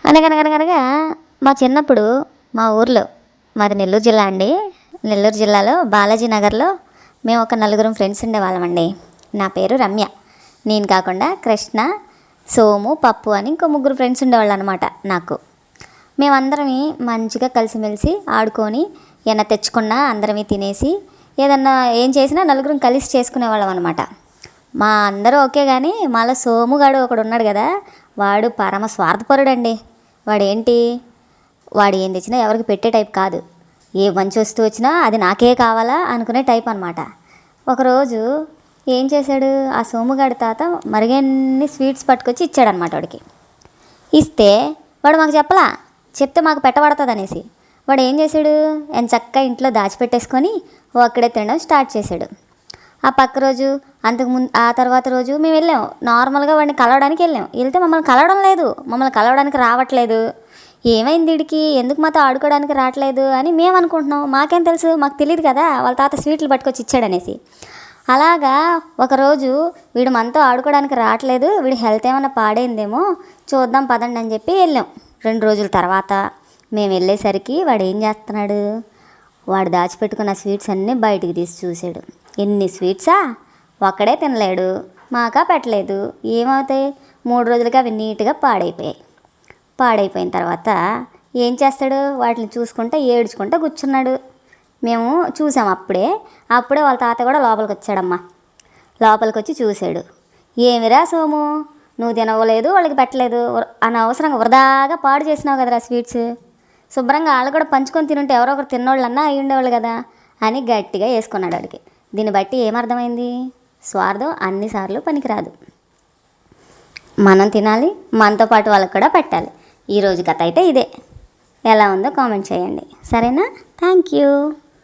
అనగనగనగనగా మా చిన్నప్పుడు మా ఊర్లో, మాది నెల్లూరు జిల్లా అండి. నెల్లూరు జిల్లాలో బాలాజీ నగర్లో మేము ఒక నలుగురం ఫ్రెండ్స్ ఉండేవాళ్ళమండి. నా పేరు రమ్య. నేను కాకుండా కృష్ణ, సోము, పప్పు అని ఇంకో ముగ్గురు ఫ్రెండ్స్ ఉండేవాళ్ళు అనమాట నాకు. మేమందరమి మంచిగా కలిసిమెలిసి ఆడుకొని ఏమైనా తెచ్చుకున్నా అందరమే తినేసి ఏదన్నా ఏం చేసినా నలుగురం కలిసి చేసుకునేవాళ్ళం అనమాట. మా అందరూ ఓకే కానీ మాలో సోముగాడు ఒకడు ఉన్నాడు కదా, వాడు పరమ స్వార్థపరుడండి. వాడేంటి, వాడు ఏం తెచ్చినా ఎవరికి పెట్టే టైప్ కాదు. ఏ మంచి వస్తువు వచ్చినా అది నాకే కావాలా అనుకునే టైప్ అనమాట. ఒకరోజు ఏం చేశాడు, ఆ సోముగాడి తాత మరిగన్ని స్వీట్స్ పట్టుకొచ్చి ఇచ్చాడనమాట వాడికి. ఇస్తే వాడు మాకు చెప్పలా, చెప్తే మాకు పెట్టబడుతుంది అనేసి వాడు ఏం చేశాడు, చక్కగా ఇంట్లో దాచిపెట్టేసుకొని అక్కడే తినడం స్టార్ట్ చేశాడు. ఆ పక్క రోజు, అంతకుముందు ఆ తర్వాత రోజు మేము వెళ్ళాం, నార్మల్గా వాడిని కలవడానికి వెళ్తే మమ్మల్ని కలవడం లేదు, మమ్మల్ని కలవడానికి రావట్లేదు. ఏమైంది వీడికి, ఎందుకు మాతో ఆడుకోవడానికి రావట్లేదు అని మేము అనుకుంటున్నాం. మాకేం తెలుసు, మాకు తెలియదు కదా వాళ్ళ తాత స్వీట్లు పట్టుకొచ్చి ఇచ్చాడనేసి. అలాగా ఒకరోజు వీడు మనతో ఆడుకోవడానికి రావట్లేదు, వీడి హెల్త్ ఏమైనా పాడైందేమో చూద్దాం పదండి అని చెప్పి వెళ్ళాం. 2 రోజుల తర్వాత మేము వెళ్ళేసరికి వాడు ఏం చేస్తున్నాడు, వాడు దాచిపెట్టుకున్న స్వీట్స్ అన్నీ బయటికి తీసి చూశాడు. ఎన్ని స్వీట్సా, ఒక్కడే తినలేడు, మాకా పెట్టలేదు. ఏమవుతాయి, 3 రోజులుగా అవి నీట్గా పాడైపోయిన తర్వాత ఏం చేస్తాడు, వాటిని చూసుకుంటా ఏడ్చుకుంటా కూర్చున్నాడు. మేము చూసాం అప్పుడే వాళ్ళ తాత కూడా లోపలికి వచ్చాడమ్మా. లోపలికి వచ్చి చూశాడు. ఏమిరా సోము, నువ్వు తినవలేదు, వాళ్ళకి పెట్టలేదు, అనవసరంగా వృధాగా పాడు చేసినావు కదరా స్వీట్స్, శుభ్రంగా వాళ్ళు కూడా పంచుకొని తినుంటే ఎవరో ఒకరు తిన్నోళ్ళన్నా అయి ఉండేవాళ్ళు కదా అని గట్టిగా వేసుకున్నాడు వాడికి. దీన్ని బట్టి ఏమర్థమైంది, స్వార్థం అన్నిసార్లు పనికిరాదు. మనం తినాలి, మనతో పాటు వాళ్ళకి కూడా పెట్టాలి. ఈరోజు కథ అయితే ఇదే. ఎలా ఉందో కామెంట్ చేయండి, సరేనా? Thank you.